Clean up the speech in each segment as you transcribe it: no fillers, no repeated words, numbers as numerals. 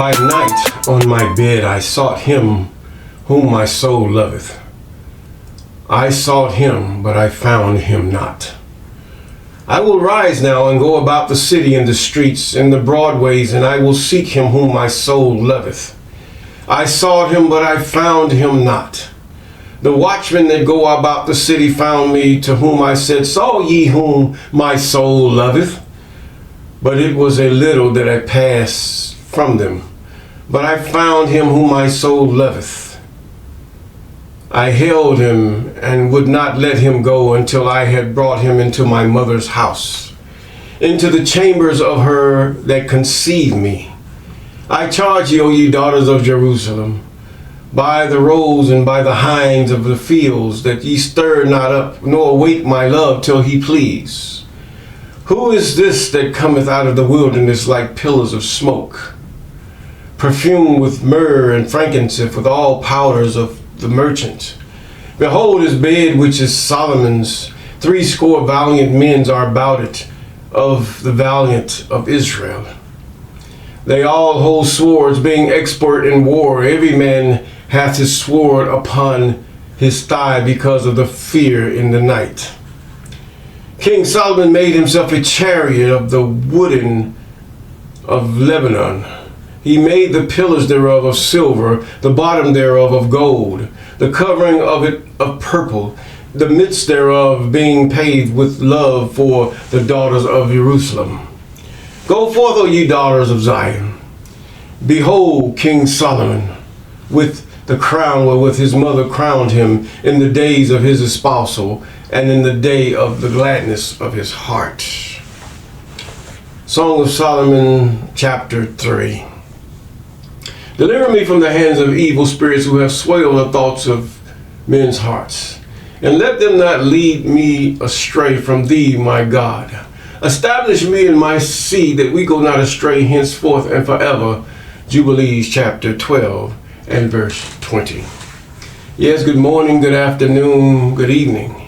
By night on my bed I sought him whom my soul loveth. I sought him, but I found him not. I will rise now and go about the city and the streets and the broad ways, and I will seek him whom my soul loveth. I sought him, but I found him not. The watchmen that go about the city found me, to whom I said, Saw ye whom my soul loveth? But it was a little that I passed from them. But I found him whom my soul loveth. I held him and would not let him go until I had brought him into my mother's house, into the chambers of her that conceived me. I charge you, O ye daughters of Jerusalem, by the roes and by the hinds of the fields, that ye stir not up, nor await my love till he please. Who is this that cometh out of the wilderness like pillars of smoke, perfumed with myrrh and frankincense, with all powders of the merchant? Behold his bed, which is Solomon's. 80 valiant men are about it, of the valiant of Israel. They all hold swords, being expert in war. Every man hath his sword upon his thigh, because of the fear in the night. King Solomon made himself a chariot of the wooden of Lebanon. He made the pillars thereof of silver, the bottom thereof of gold, the covering of it of purple, the midst thereof being paved with love for the daughters of Jerusalem. Go forth, O ye daughters of Zion. Behold King Solomon, with the crown wherewith his mother crowned him in the days of his espousal, and in the day of the gladness of his heart. Song of Solomon, chapter 3. Deliver me from the hands of evil spirits, who have swayed the thoughts of men's hearts. And let them not lead me astray from thee, my God. Establish me in my seed, that we go not astray henceforth and forever. Jubilees chapter 12 and verse 20. Yes, good morning, good afternoon, good evening.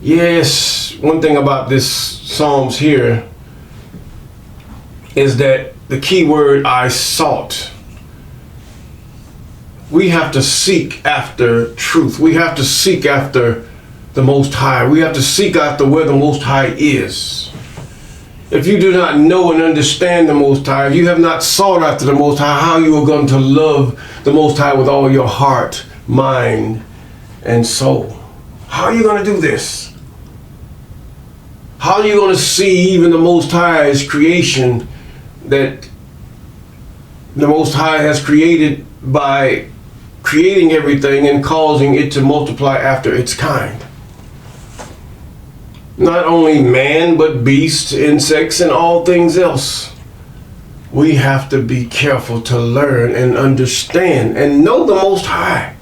Yes, one thing about this Psalms here is that the key word, I sought. We have to seek after truth. We have to seek after the Most High. We have to seek after where the Most High is. If you do not know and understand the Most High, if you have not sought after the Most High, how you are going to love the Most High with all your heart, mind, and soul? How are you going to do this? How are you going to see even the Most High's creation, that the Most High has created by creating everything and causing it to multiply after its kind? Not only man, but beasts, insects, and all things else. We have to be careful to learn and understand and know the Most High.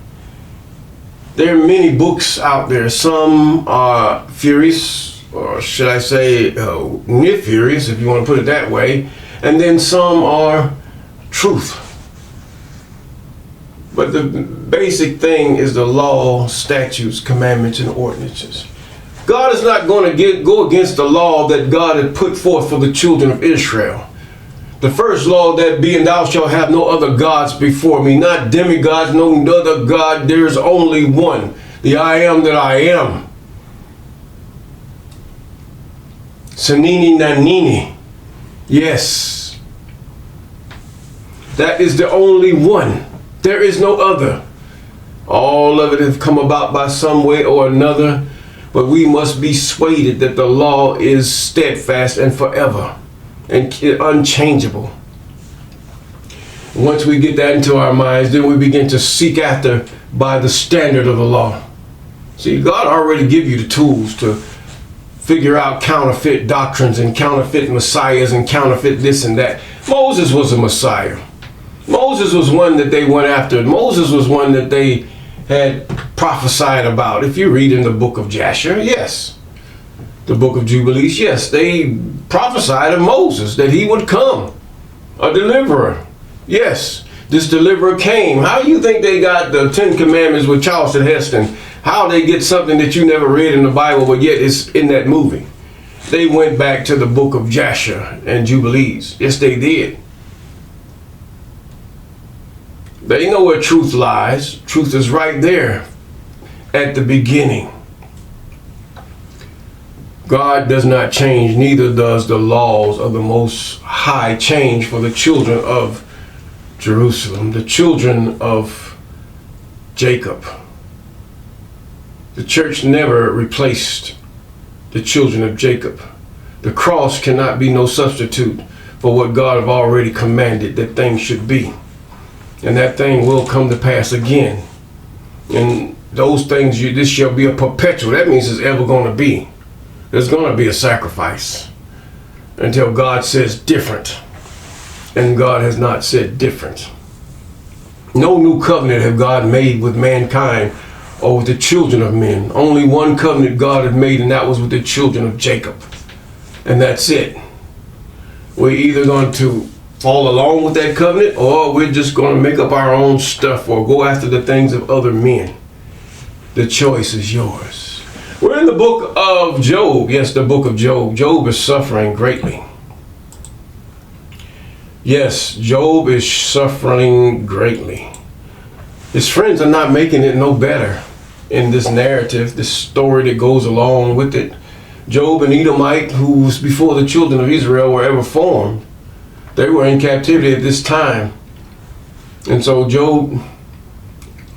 There are many books out there. Some are furious, or should I say near furious, if you want to put it that way. And then some are truth. But the basic thing is the law, statutes, commandments, and ordinances. God is not going to go against the law that God had put forth for the children of Israel. The first law, that being, thou shalt have no other gods before me, not demigods, no other God. There is only one, the I am that I am. Sanini Nanini. Yes. That is the only one. There is no other. All of it have come about by some way or another, but we must be persuaded that the law is steadfast and forever and unchangeable. Once we get that into our minds, then we begin to seek after by the standard of the law. See, God already give you the tools to figure out counterfeit doctrines and counterfeit messiahs and counterfeit this and that. Moses was a messiah. Moses was one that they went after. Moses was one that they had prophesied about. If you read in the book of Jasher, yes. The book of Jubilees, yes. They prophesied of Moses that he would come, a deliverer. Yes, this deliverer came. How do you think they got the 10 Commandments with Charlton Heston? How they get something that you never read in the Bible, but yet it's in that movie? They went back to the book of Jasher and Jubilees. Yes, they did. They know where truth lies. Truth is right there at the beginning. God does not change, neither does the laws of the Most High change for the children of Jerusalem, the children of Jacob. The church never replaced the children of Jacob. The cross cannot be no substitute for what God have already commanded that things should be. And that thing will come to pass again. And those things, this shall be a perpetual. That means it's ever going to be. There's going to be a sacrifice until God says different. And God has not said different. No new covenant have God made with mankind or with the children of men. Only one covenant God had made, and that was with the children of Jacob. And that's it. We're either going to fall along with that covenant, or we're just going to make up our own stuff or go after the things of other men. The choice is yours. We're in the book of Job. Yes, the book of Job. Job is suffering greatly. Yes, Job is suffering greatly. His friends are not making it no better in this narrative, this story that goes along with it. Job, an Edomite, who was before the children of Israel were ever formed, they were in captivity at this time. And so Job,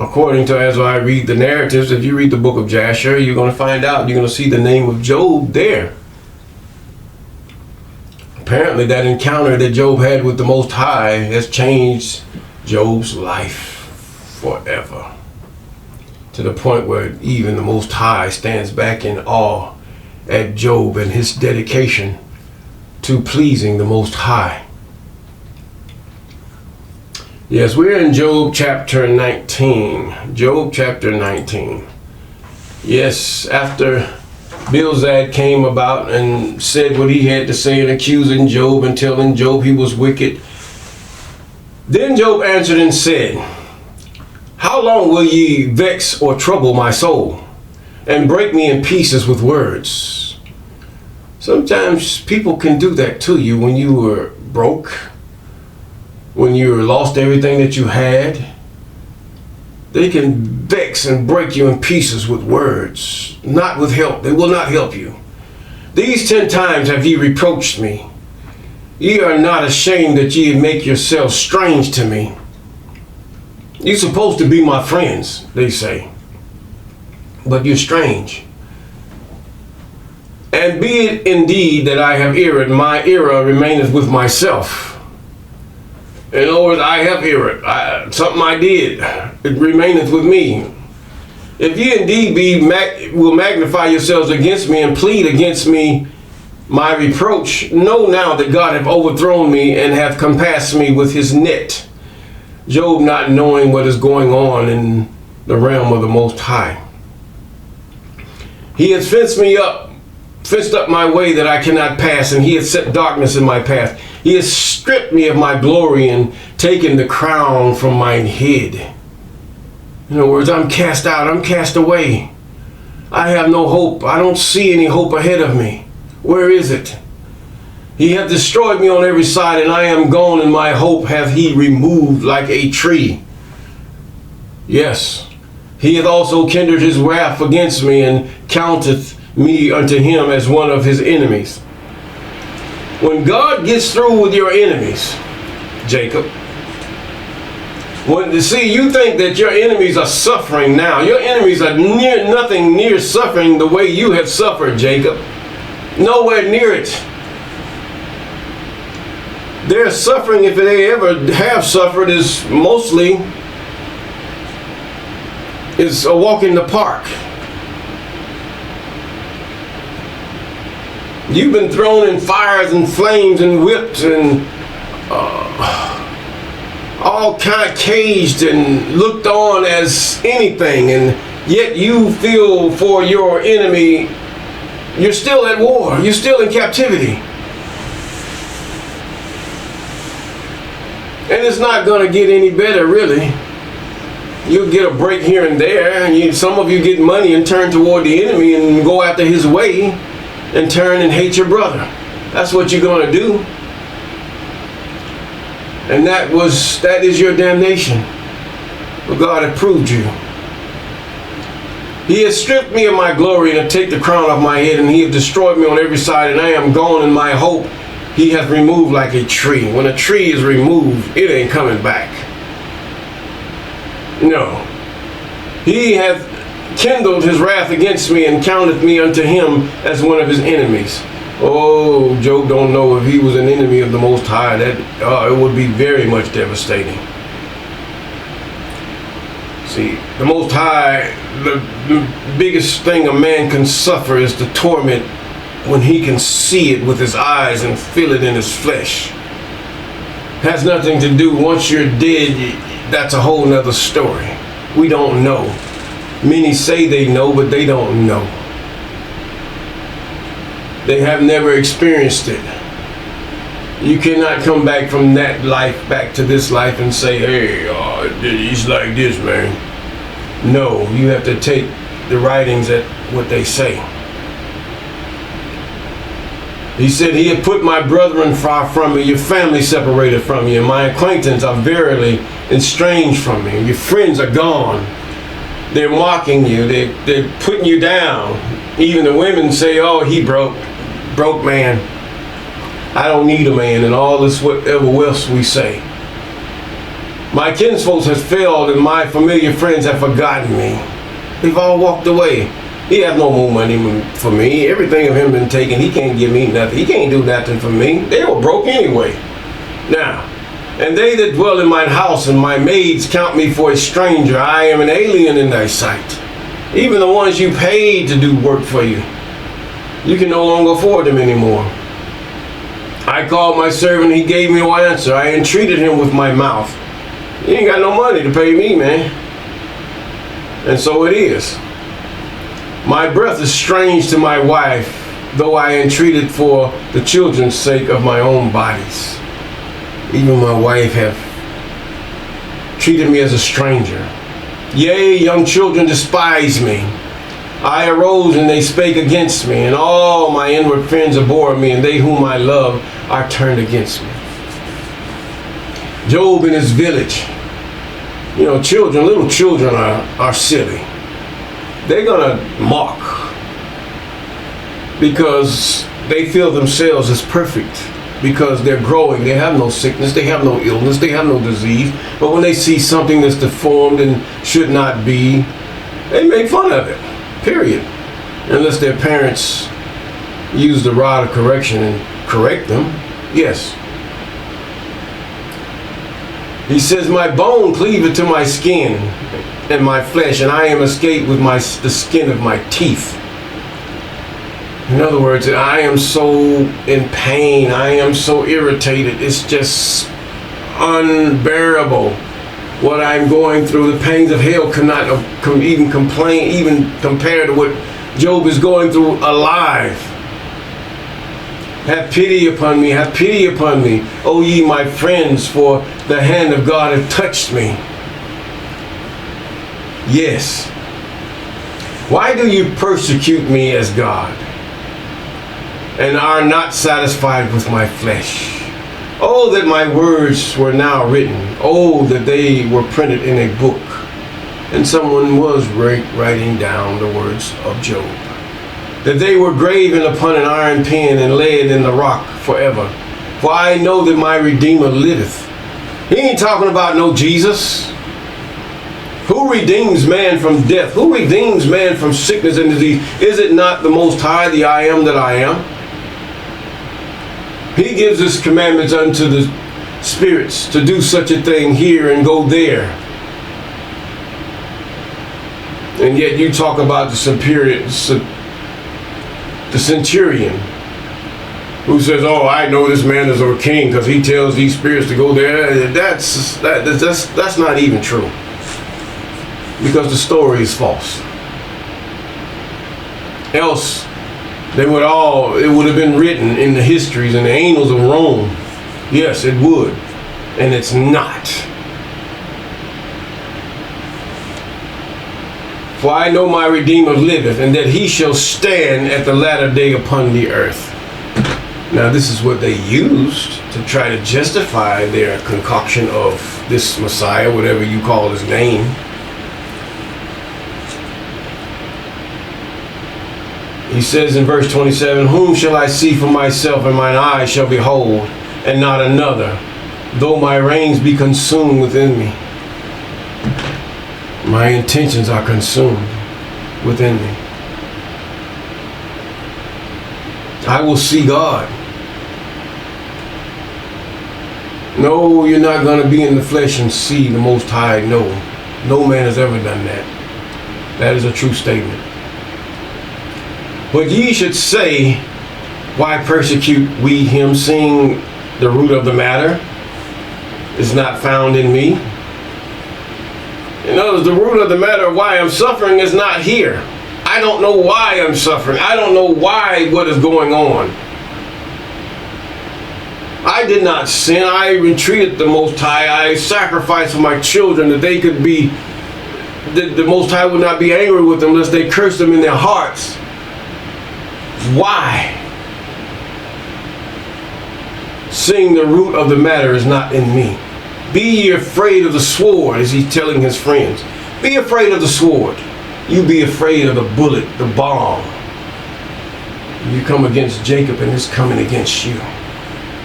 according to, as I read the narratives, if you read the book of Jasher, you're going to find out, you're going to see the name of Job there. Apparently that encounter that Job had with the Most High has changed Job's life forever. To the point where even the Most High stands back in awe at Job and his dedication to pleasing the Most High. Yes, we're in Job chapter 19. Job chapter 19. Yes, after Bildad came about and said what he had to say and accusing Job and telling Job he was wicked, then Job answered and said, "How long will ye vex or trouble my soul, and break me in pieces with words?" Sometimes people can do that to you when you were broke, when you lost everything that you had. They can vex and break you in pieces with words, not with help. They will not help you. "These 10 times have ye reproached me. Ye are not ashamed that ye make yourselves strange to me. You're supposed to be my friends," they say, "but you're strange. And be it indeed that I have erred, my error remaineth with myself." In other words, I have erred. Something I did, it remaineth with me. "If ye indeed will magnify yourselves against me and plead against me my reproach, know now that God hath overthrown me and hath compassed me with his net." Job not knowing what is going on in the realm of the Most High. "He has fenced up my way that I cannot pass, and he has set darkness in my path. He has stripped me of my glory and taken the crown from mine head." In other words, I'm cast out, I'm cast away. I have no hope. I don't see any hope ahead of me. Where is it? "He hath destroyed me on every side, and I am gone, and my hope hath he removed like a tree." Yes, he hath also kindled his wrath against me, and counteth me unto him as one of his enemies. When God gets through with your enemies, Jacob, you think that your enemies are suffering now. Your enemies are nothing near suffering the way you have suffered, Jacob. Nowhere near it. Their suffering, if they ever have suffered, is a walk in the park. You've been thrown in fires and flames and whipped and all kind of caged and looked on as anything, and yet you feel for your enemy. You're still at war. You're still in captivity. And it's not going to get any better, really. You'll get a break here and there, and some of you get money and turn toward the enemy and go after his way and turn and hate your brother. That's what you're going to do. And that is your damnation. God hath proved you. He has stripped me of my glory, and hath taken the crown off my head, and he hath destroyed me on every side, and I am gone in my hope. He hath removed like a tree. When a tree is removed, it ain't coming back. No. He hath kindled his wrath against me, and counteth me unto him as one of his enemies. Oh, Job don't know if he was an enemy of the Most High, that it would be very much devastating. See, the Most High, the biggest thing a man can suffer is the torment when he can see it with his eyes and feel it in his flesh. Has nothing to do, once you're dead, that's a whole nother story. We don't know. Many say they know, but they don't know. They have never experienced it. You cannot come back from that life back to this life and say, hey, he's like this, man. No, you have to take the writings at what they say. He said, he had put my brethren far from me, your family separated from you, and my acquaintance are verily estranged from me. Your friends are gone. They're mocking you. They're putting you down. Even the women say, oh, he broke man. I don't need a man, and all this whatever else we say. My kinsfolks have failed, and my familiar friends have forgotten me. They've all walked away. He has no more money for me. Everything of him been taken. He can't give me nothing. He can't do nothing for me. They were broke anyway. Now, and they that dwell in mine house and my maids count me for a stranger. I am an alien in thy sight. Even the ones you paid to do work for you, you can no longer afford them anymore. I called my servant, he gave me no answer. I entreated him with my mouth. You ain't got no money to pay me, man. And so it is. My breath is strange to my wife, though I entreated for the children's sake of my own bodies. Even my wife have treated me as a stranger. Yea, young children despise me. I arose and they spake against me, and all my inward friends abhor me, and they whom I love are turned against me. Job in his village, you know, children, little children are silly. They're gonna mock because they feel themselves as perfect, because they're growing. They have no sickness, they have no illness, they have no disease. But when they see something that's deformed and should not be, they make fun of it, period. Unless their parents use the rod of correction and correct them, yes. He says, my bone cleaveth to my skin and my flesh, and I am escaped with the skin of my teeth. In other words, I am so in pain, I am so irritated, it's just unbearable what I'm going through. The pains of hell cannot even compare to what Job is going through alive. Have pity upon me, have pity upon me, O ye my friends, for the hand of God hath touched me. Yes. Why do you persecute me as God, and are not satisfied with my flesh? Oh, that my words were now written. Oh, that they were printed in a book. And someone was writing down the words of Job. That they were graven upon an iron pen and laid in the rock forever. For I know that my Redeemer liveth. He ain't talking about no Jesus. Who redeems man from death? Who redeems man from sickness and disease? Is it not the Most High, the I am that I am? He gives his commandments unto the spirits to do such a thing here and go there. And yet you talk about the centurion who says, oh, I know this man is our king because he tells these spirits to go there. That's not even true, because the story is false. Else it would have been written in the histories and the annals of Rome. Yes, it would. And it's not. For I know my Redeemer liveth, and that he shall stand at the latter day upon the earth. Now this is what they used to try to justify their concoction of this Messiah, whatever you call his name. He says in verse 27, whom shall I see for myself, and mine eyes shall behold, and not another, though my reins be consumed within me. My intentions are consumed within me. I will see God. No, you're not going to be in the flesh and see the Most High. No. No man has ever done that. That is a true statement. But ye should say, why persecute we him, seeing the root of the matter is not found in me? In other words, the root of the matter of why I'm suffering is not here. I don't know why I'm suffering. I don't know why what is going on. I did not sin. I entreated the Most High. I sacrificed for my children that they could be, the Most High would not be angry with them unless they cursed them in their hearts. Why? Seeing the root of the matter is not in me. Be ye afraid of the sword, as he's telling his friends. Be afraid of the sword. You be afraid of the bullet, the bomb. You come against Jacob and it's coming against you.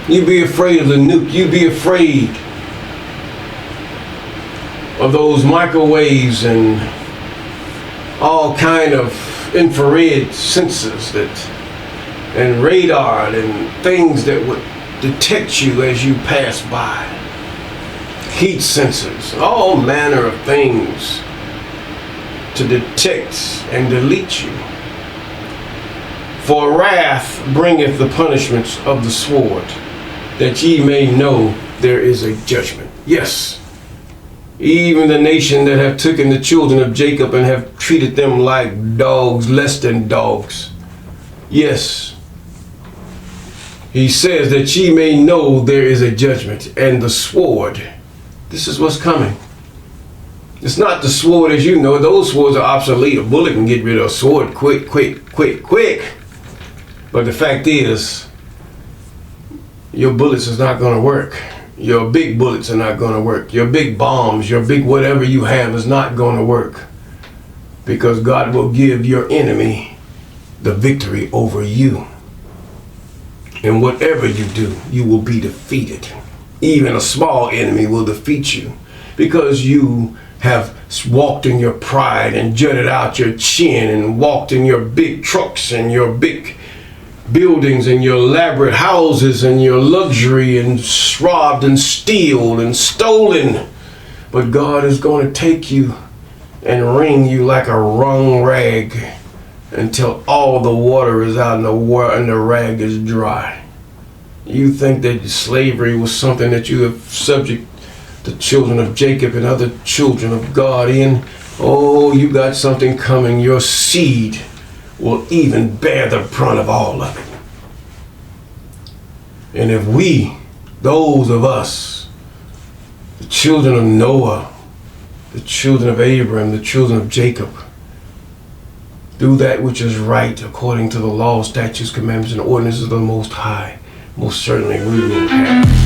You be afraid of the nuke. You be afraid of those microwaves and all kind of infrared sensors and radar and things that would detect you as you pass by. Heat sensors, all manner of things to detect and delete you. For wrath bringeth the punishments of the sword, that ye may know there is a judgment. Yes, even the nation that have taken the children of Jacob and have treated them like dogs, less than dogs. Yes, he says that ye may know there is a judgment, and the sword, this is what's coming. It's not the sword as you know. Those swords are obsolete. A bullet can get rid of a sword quick. But the fact is, your bullets is not going to work. Your big bullets are not going to work. Your big bombs, your big whatever you have is not going to work. Because God will give your enemy the victory over you. And whatever you do, you will be defeated. Even a small enemy will defeat you. Because you have walked in your pride and jutted out your chin and walked in your big trucks and your big buildings and your elaborate houses and your luxury and robbed and stealed and stolen. But God is going to take you and wring you like a wrung rag until all the water is out and the rag is dry. You think that slavery was something that you have subject the children of Jacob and other children of God in? Oh, you got something coming. Your seed will even bear the brunt of all of it. And if we, those of us, the children of Noah, the children of Abraham, the children of Jacob, do that which is right according to the law, statutes, commandments, and ordinances of the Most High, most certainly we will have